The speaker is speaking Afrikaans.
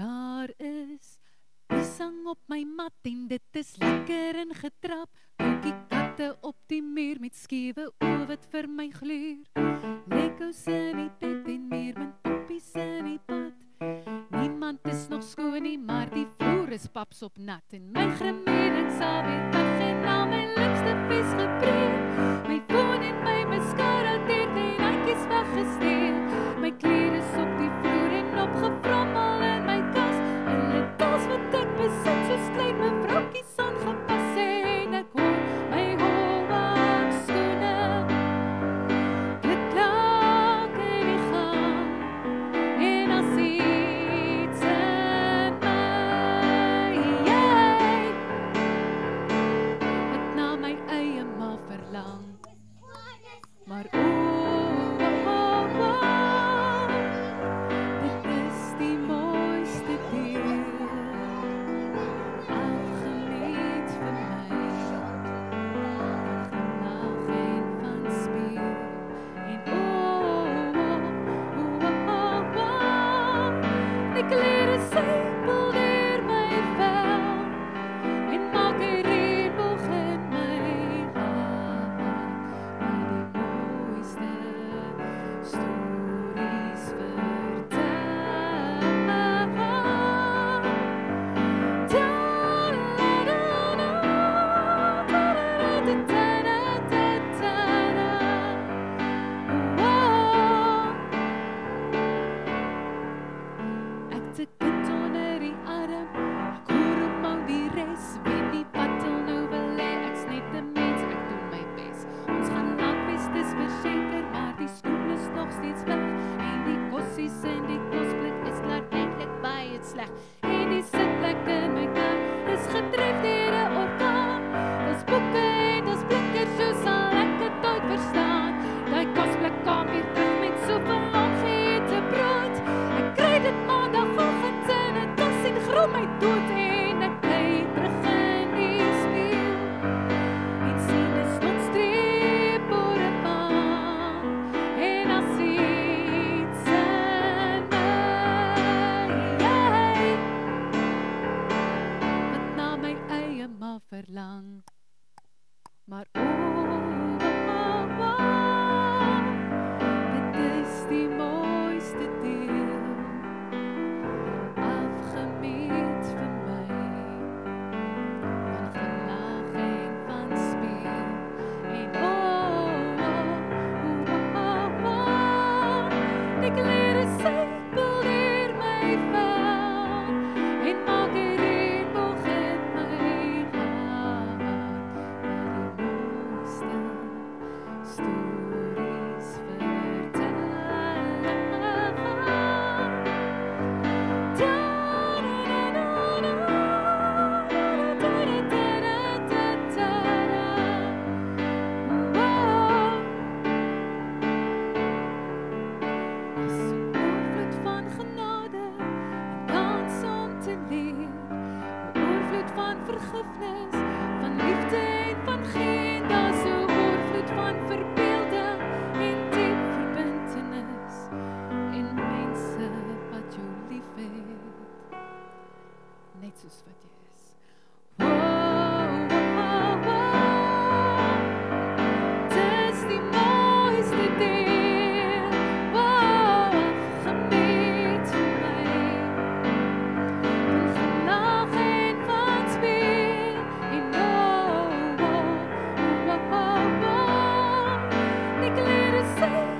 Daar is piesang op my mat en dit is lekker en getrap. Donkie katte op die muur met skewe oë wat vir my gluur. Legos in die bed en meer min poppies in die pad. Niemand is nog skoon nie, maar die vloer is paps op nat. En my gemering sal weer weg en al my lipstiffies gebreek. My foon en my mascara deur die handjies weggesteel. My klere is op die vloer en opgevrommel in my kas. Hulle tas wat ek besit soos klein mevroukies aangepas. En ek hoor my Hobart skoene klik-klak in die gang. En as iets in my wat na my eie ma verlang. Maar dit is die mooiste deel, afgemeet vir my, van glimlag en van speel. En die klere sijpel deur my vel, en maak 'n reebog in my hart. Maar die mooiste stories vertel. Ek te kind onder die arm, ek hoor op al die res. Weet nie wat al nou wil hê, ek's net 'n mens, ek doen my bes. Ons gaan lank wees, dis verseker, maar die skoen is nog steeds weg. En die kossies in die kosblik is klaar eintlik baie sleg. En die sitplek in my kar is gedryf deur 'n orkaan. Dis boeke en dis blikke, so sal ek dit ooit verstaan. Daai kosblik kom weer terug met soveel ongeëte brood. Ek kry dit maandagoggend in 'n tas en grom my dood. En ek kyk terug in die spieël en sien 'n slotstreep oor 'n baan. En as iets in my wat na my eie ma verlang. Maar dit is die mooiste deel, afgemeet vir my, van glimlag en van speel. En die klere sijpel deur my vel, en maak 'n reebog in my hart. Maar die mooiste stories vertel. As 'n oorvloed van genade en kans om te leer, 'n oorvloed van vergifnis, van liefde en van geen. Daar's 'n oorvloed van verbeelding en diep verbintenis, en mense wat jou liefhet, net soos wat jy is. Dis die mooiste deel, afgemeet vir my, van glimlag en van speel. En die klere sijpel